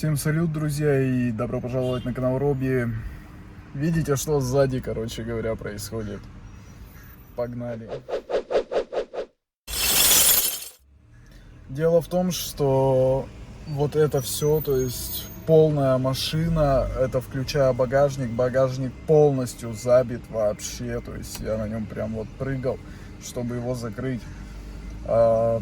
Всем салют, друзья, и добро пожаловать на канал Робби. Видите, что сзади, короче говоря, происходит? Погнали. Дело в том, что вот это все, то есть полная машина, это включая багажник, багажник полностью забит вообще, то есть я на нем прям вот прыгал, чтобы его закрыть. Это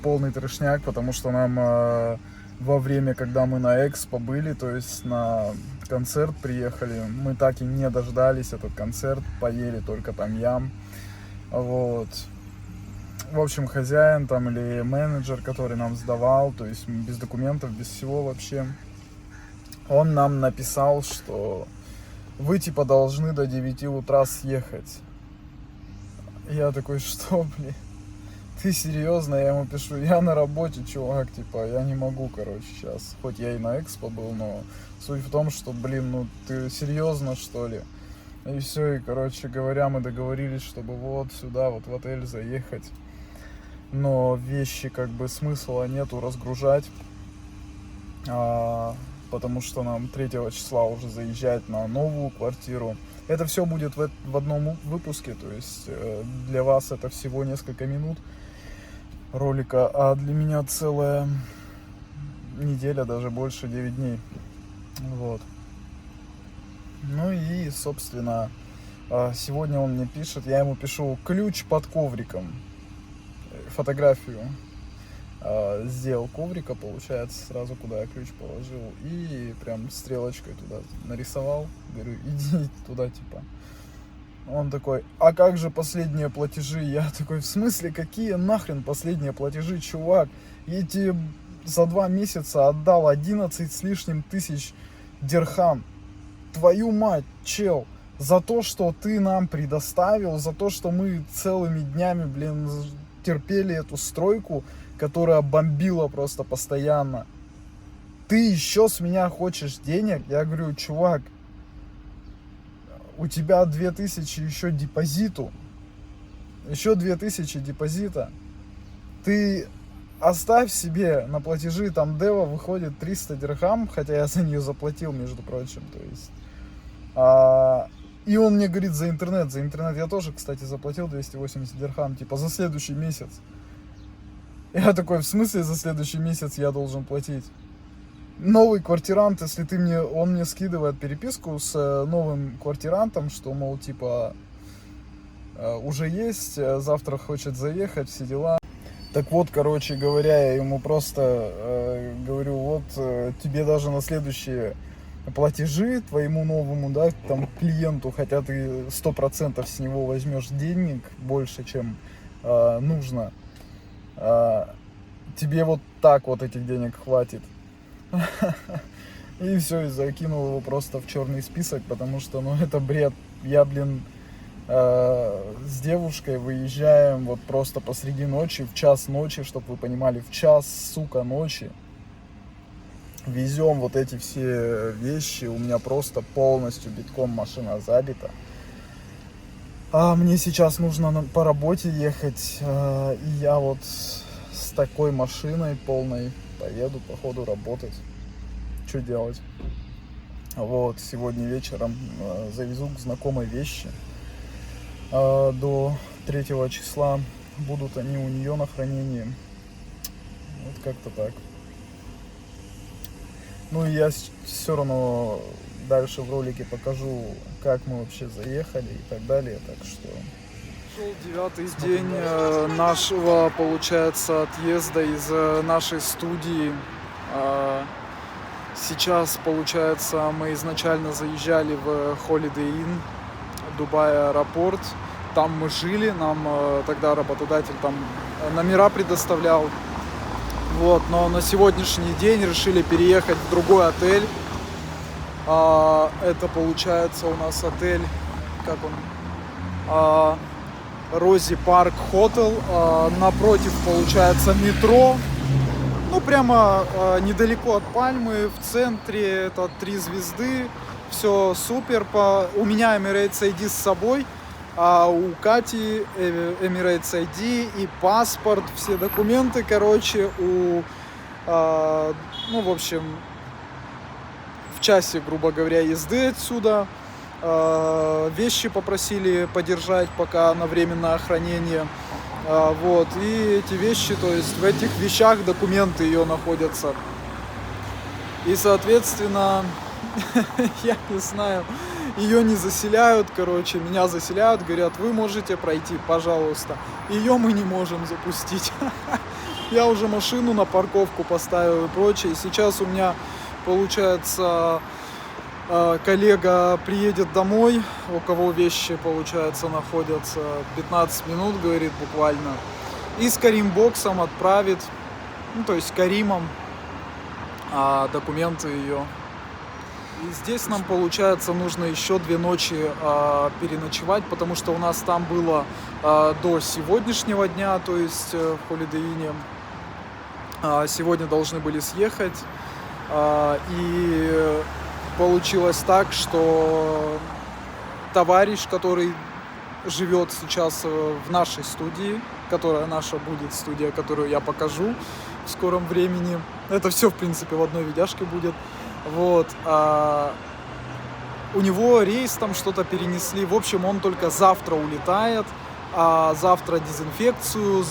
полный трешняк, потому что нам во время, когда мы на Экспо были, то есть на концерт приехали, мы так и не дождались этот концерт, поели только там-ям. Вот. В общем, хозяин там или менеджер, который нам сдавал, то есть без документов, без всего вообще, он нам написал, что вы типа должны до 9 утра съехать. Я такой, что, блин? Ты серьезно? Я ему пишу, я на работе, чувак, типа, я не могу, короче, сейчас. Хоть я и на Экспо был, но суть в том, что, блин, ну ты серьезно, что ли? И все, и, короче говоря, мы договорились, чтобы вот сюда, вот в отель заехать. Но вещи, как бы, смысла нету разгружать, потому что нам 3 числа уже заезжать на новую квартиру. Это все будет в одном выпуске, то есть для вас это всего несколько минут ролика, а для меня целая неделя, даже больше, 9 дней. Вот. Ну и, собственно, сегодня он мне пишет, я ему пишу ключ под ковриком, фотографию сделал коврика, получается, сразу куда я ключ положил, и прям стрелочкой туда нарисовал, говорю, иди туда, типа. Он такой, а как же последние платежи? Я такой, в смысле, какие нахрен последние платежи, чувак? Я тебе за 2 месяца отдал 11 с лишним тысяч дирхам. Твою мать, чел, за то, что ты нам предоставил, за то, что мы целыми днями, блин, терпели эту стройку, которая бомбила просто постоянно. Ты еще с меня хочешь денег? Я говорю, чувак, у тебя 2000 еще депозиту. Еще 2000 депозита. Ты оставь себе на платежи, там Дева выходит 300 дирхам, хотя я за нее заплатил, между прочим, то есть. И он мне говорит за интернет я тоже, кстати, заплатил 280 дирхам, типа за следующий месяц. Я такой, в смысле за следующий месяц я должен платить? Новый квартирант, если он мне скидывает переписку с новым квартирантом, что, мол, типа, уже есть, завтра хочет заехать, все дела. Так вот, короче говоря, я ему просто говорю, вот тебе даже на следующие платежи твоему новому, да, там, клиенту, хотя ты 100% с него возьмешь денег больше, чем нужно, тебе вот так вот этих денег хватит. И все, и закинул его просто в черный список, потому что, ну, это бред. Я, блин, с девушкой выезжаем вот просто посреди ночи, в час ночи, чтобы вы понимали, в час, сука, ночи. Везем вот эти все вещи, у меня просто полностью битком машина забита. А мне сейчас нужно по работе ехать, и я вот с такой машиной полной поеду, походу, работать. Что делать? Вот, сегодня вечером завезу к знакомой вещи. До 3 числа будут они у нее на хранении. Вот как-то так. Ну и я все равно дальше в ролике покажу, как мы вообще заехали и так далее. Так что... Шел 9-й день нашего, получается, отъезда из нашей студии. Сейчас, получается, мы изначально заезжали в Holiday Inn, Дубай аэропорт. Там мы жили, нам тогда работодатель там номера предоставлял. Вот, но на сегодняшний день решили переехать в другой отель. Это, получается, у нас отель, как он... Рози Парк Хотел, напротив, получается, метро, ну, прямо недалеко от Пальмы, в центре, это 3 звезды, все супер, у меня Emirates ID с собой, а у Кати Emirates ID и паспорт, все документы, короче, у Ну, в общем, в часе, грубо говоря, езды отсюда. Вещи попросили подержать пока на временное хранение. Вот, и эти вещи, то есть в этих вещах документы ее находятся. И, соответственно, я не знаю, ее не заселяют, короче, меня заселяют, говорят, вы можете пройти, пожалуйста. Ее мы не можем запустить. Я уже машину на парковку поставил и прочее. Сейчас у меня, получается, коллега приедет домой, у кого вещи, получается, находятся 15 минут, говорит, буквально. И с Каримбоксом отправит, ну, то есть Каримом, документы ее. И здесь нам, получается, нужно еще 2 ночи переночевать, потому что у нас там было до сегодняшнего дня, то есть в Holiday Inn. Сегодня должны были съехать. И получилось так, что товарищ, который живет сейчас в нашей студии, которая наша будет студия, которую я покажу в скором времени. Это все, в принципе, в одной видяшке будет. Вот. У него рейс там что-то перенесли. В общем, он только завтра улетает. Завтра дезинфекцию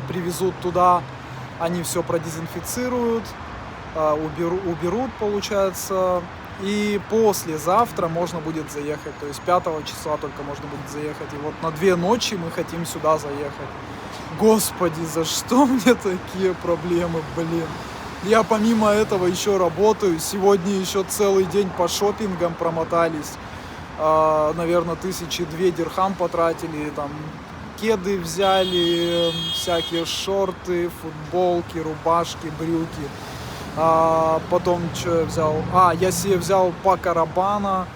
привезут туда. Они все продезинфицируют, уберут, получается. И послезавтра можно будет заехать. То есть 5 числа только можно будет заехать. И вот на 2 ночи мы хотим сюда заехать. Господи, за что мне такие проблемы, блин. Я помимо этого еще работаю. Сегодня еще целый день по шопингам промотались. Наверное, 1002 дирхам потратили. Там кеды взяли, всякие шорты, футболки, рубашки, брюки. Потом что я взял? Я себе взял Пако Рабана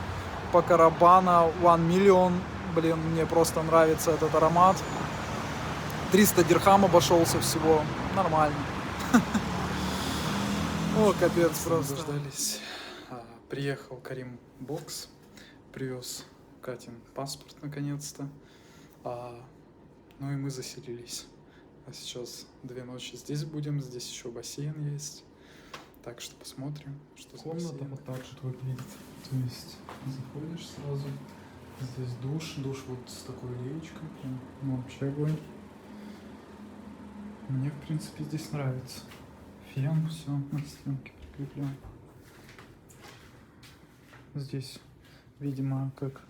1 миллион. Блин, мне просто нравится этот аромат. 300 дирхам обошелся всего. Нормально. О, капец, просто. Дождались. Приехал Карим Бокс. Привез Катин паспорт наконец-то. Ну и мы заселились. А сейчас 2 ночи здесь будем. Здесь еще бассейн есть. Так что посмотрим, что за комната вот так вот выглядит. То есть заходишь сразу. Здесь душ вот с такой леечкой. Ну, вообще огонь. Мне, в принципе, здесь нравится. Фен, все на стенке прикреплен. Здесь, видимо, как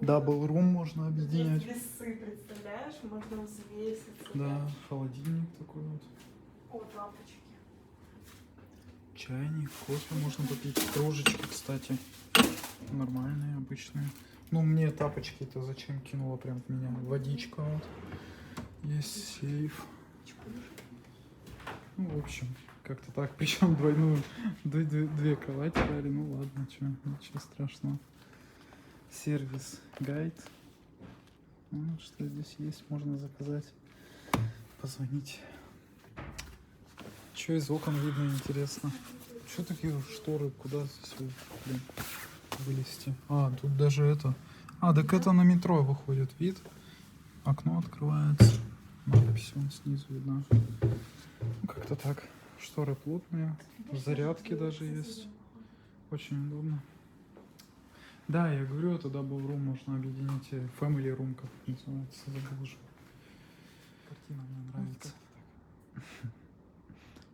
дабл рум можно объединять. Здесь весы, представляешь, можно взвеситься. Да, холодильник такой вот. О, лампочки. Чайник, кофе можно попить. Кружечки, кстати, нормальные, обычные. Ну, мне тапочки-то зачем кинула прям в меня? Водичка вот. Есть сейф. Ну, в общем, как-то так. Причем две кровати дали. Ну ладно, ничего страшного. Сервис, гайд. Ну, что здесь есть, можно заказать. Позвонить. Что из окон видно, интересно? Что такие шторы? Куда здесь, блин, вылезти? Тут даже это... так это на метро выходит вид. Окно открывается. Надпись вон снизу видна. Ну, как-то так. Шторы плотные. Зарядки даже есть. Очень удобно. Да, я говорю, это Double Room можно объединить. Family Room, как называется, забыл уже. Картина мне нравится.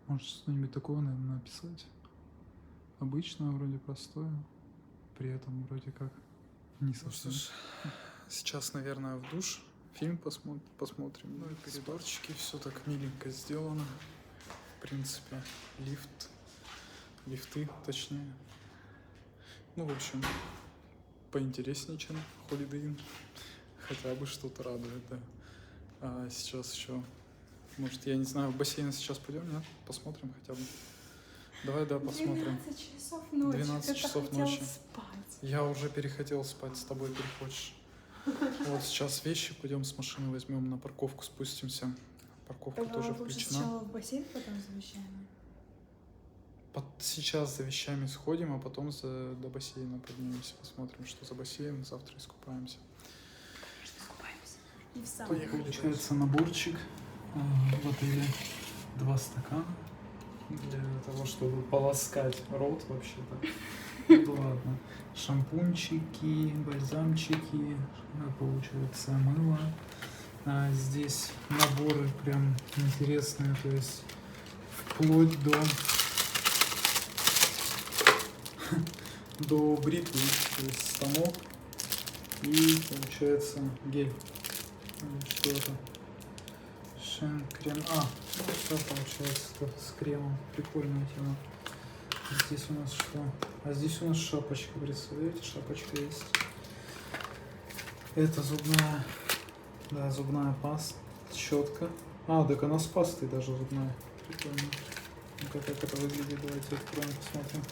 Может, что-нибудь такое, наверное, написать. Обычное, вроде простое. При этом вроде как не совсем. Ну, сейчас, наверное, в душ. Фильм посмотрим. Ну и коридорчики, все так миленько сделано. В принципе, лифты, точнее. Ну, в общем, поинтереснее, чем Holiday Inn. Хотя бы что-то радует, да. Сейчас еще, может, я не знаю, в бассейн сейчас пойдем, нет? Посмотрим хотя бы. Давай, да, посмотрим. 12 часов ночи. 12 часов ночи. Спать. Я уже перехотел спать, с тобой перехочешь. Вот сейчас вещи, пойдем с машины возьмем, на парковку спустимся. Парковка тоже включена. Сначала в бассейн, потом за вещами. Сейчас за вещами сходим, а потом до бассейна поднимемся, посмотрим, что за бассейн, завтра искупаемся. И в самом Получается наборчик в отеле. 2 стакана. для того, чтобы полоскать рот вообще-то. Ну ладно. Шампунчики, бальзамчики, получается мыло. Здесь наборы прям интересные, то есть вплоть до бритвы, то есть станок и получается гель. Что это? Крем. Ну все получается с кремом. Прикольная тема. Здесь у нас что? А здесь у нас шапочка, представляете? Шапочка есть. Это зубная, да, зубная паста, щетка. Так она с пастой даже зубная. Прикольно. Ну-ка, как это выглядит, давайте откроем, посмотрим.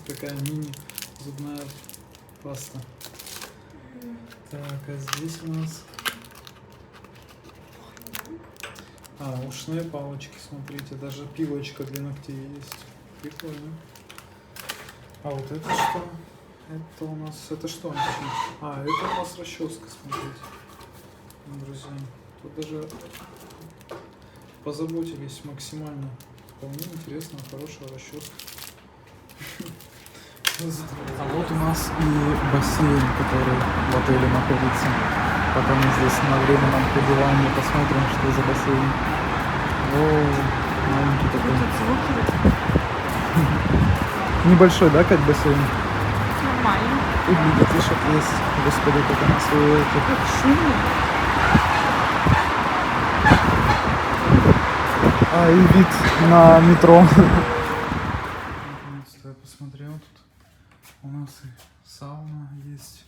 Такая мини зубная паста. Так, а здесь у нас... ушные палочки, смотрите, даже пилочка для ногтей есть. Прикольно. Вот это что? Это у нас... Это что вообще? Это у нас расческа, смотрите. Друзья, тут даже позаботились максимально. Вполне интересно, хорошая расческа. А вот у нас и бассейн, который в отеле находится. Пока мы здесь на временном пребывании посмотрим, что за бассейн. Маленький такой. Небольшой, да, как бассейн? Нормально. Тут детишек есть. Господи, как она свои эти. Как шумно. И вид на метро. Наконец-то я посмотрел тут. У нас и сауна есть,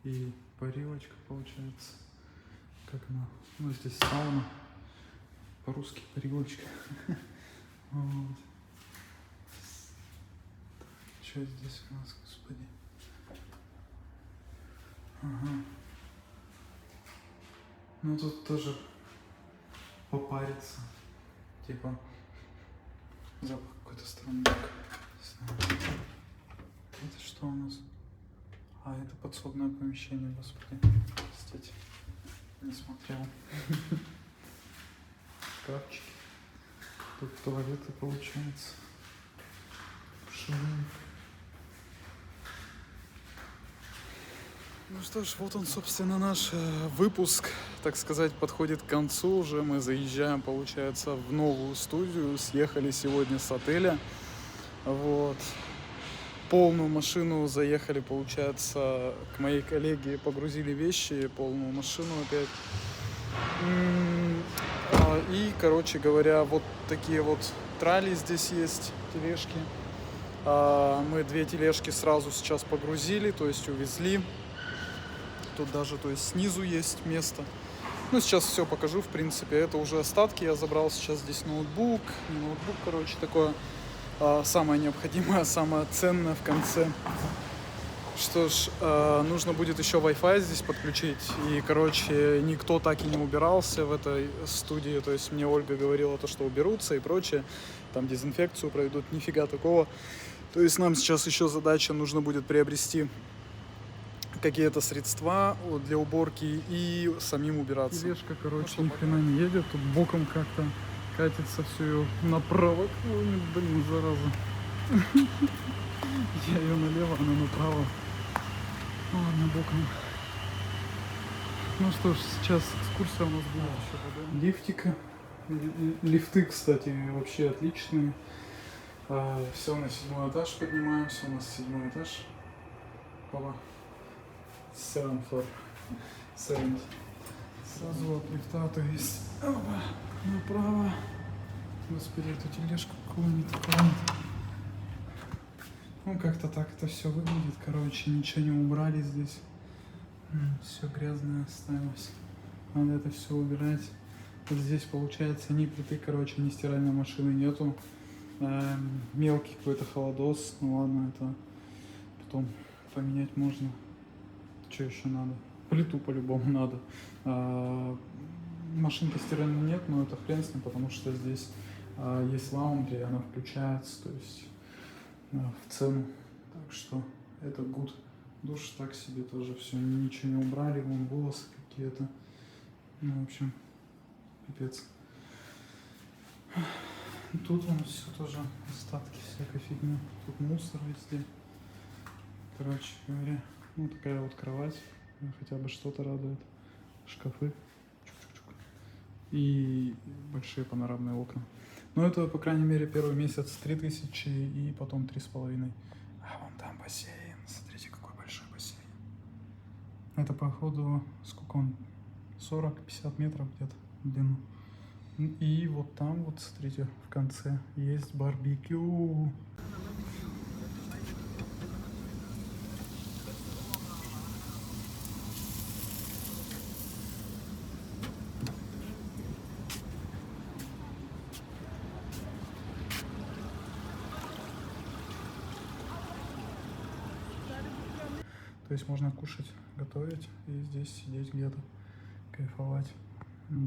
и парилочка получается. Как она? Ну, здесь сауна. По-русски парилочка. Вот. Что здесь у нас, господи? Ну, тут тоже попариться. Типа, запах какой-то странный. Это что у нас? Это подсобное помещение, господи. Простите, не смотрел. Шкафчики. Тут туалеты, получается. Душевые. Ну что ж, вот он, собственно, наш выпуск, так сказать, подходит к концу уже. Мы заезжаем, получается, в новую студию. Съехали сегодня с отеля. Вот. Полную машину заехали, получается, к моей коллеге, погрузили вещи, полную машину опять. И, короче говоря, вот такие вот трали здесь есть, тележки. Мы 2 тележки сразу сейчас погрузили, то есть увезли. Тут даже, то есть снизу есть место. Ну, сейчас все покажу, в принципе. Это уже остатки, я забрал сейчас здесь ноутбук. Не ноутбук, короче, такое самое необходимое, самое ценное в конце. Что ж, нужно будет еще Wi-Fi здесь подключить. И, короче, никто так и не убирался в этой студии. То есть мне Ольга говорила, что уберутся и прочее. Там дезинфекцию проведут, нифига такого. То есть нам сейчас еще задача, нужно будет приобрести какие-то средства для уборки и самим убираться. Тележка, короче, ни хрена не едет. Тут боком как-то катится все направо. Ой, блин, зараза. Я ее налево, она направо. Ладно, боком. Ну что ж, сейчас экскурсия у нас будет. Лифтика. Лифты, кстати, вообще отличные. Все, на 7-й этаж поднимаемся. У нас 7-й этаж. Опа. 7th floor. 7th. Сразу от лифта, то есть направо. Господи, эту тележку клонит. Ну, как-то так это все выглядит. Короче, ничего не убрали здесь. Все грязное осталось. Надо это все убирать. Вот здесь, получается, ни плиты, короче, ни стиральной машины нету. Мелкий какой-то холодос. Ну ладно, это потом поменять можно. Что еще надо? Плиту по-любому надо. Машинки стиральной нет, но это хрен с ним, потому что здесь есть лаундри, она включается, то есть в цену. Так что это good. Душ так себе тоже все, ничего не убрали, вон волосы какие-то. Ну, в общем, Пипец. Тут у нас все тоже остатки всякой фигни. Тут мусор везде. Короче говоря, ну такая вот кровать. Хотя бы что-то радует. Шкафы. Чук-чук-чук. И большие панорамные окна. Но это, по крайней мере, первый месяц 3000 и потом 3,5. А вон там бассейн. Смотрите, какой большой бассейн. Это, походу, сколько он? 40-50 метров где-то в длину. И вот там, вот смотрите, в конце есть барбекю. То есть можно кушать, готовить и здесь сидеть где-то, кайфовать.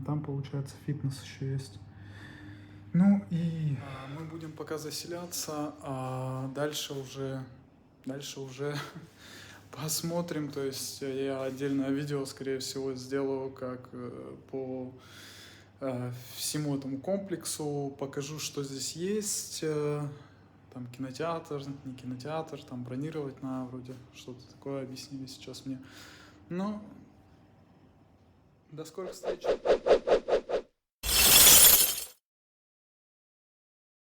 Там, получается, фитнес еще есть. Ну и мы будем пока заселяться, а дальше уже посмотрим. То есть я отдельное видео, скорее всего, сделаю, как по всему этому комплексу, покажу, что здесь есть. Там кинотеатр, не кинотеатр, там бронировать на вроде что-то такое объяснили сейчас мне. Ну, до скорых встреч!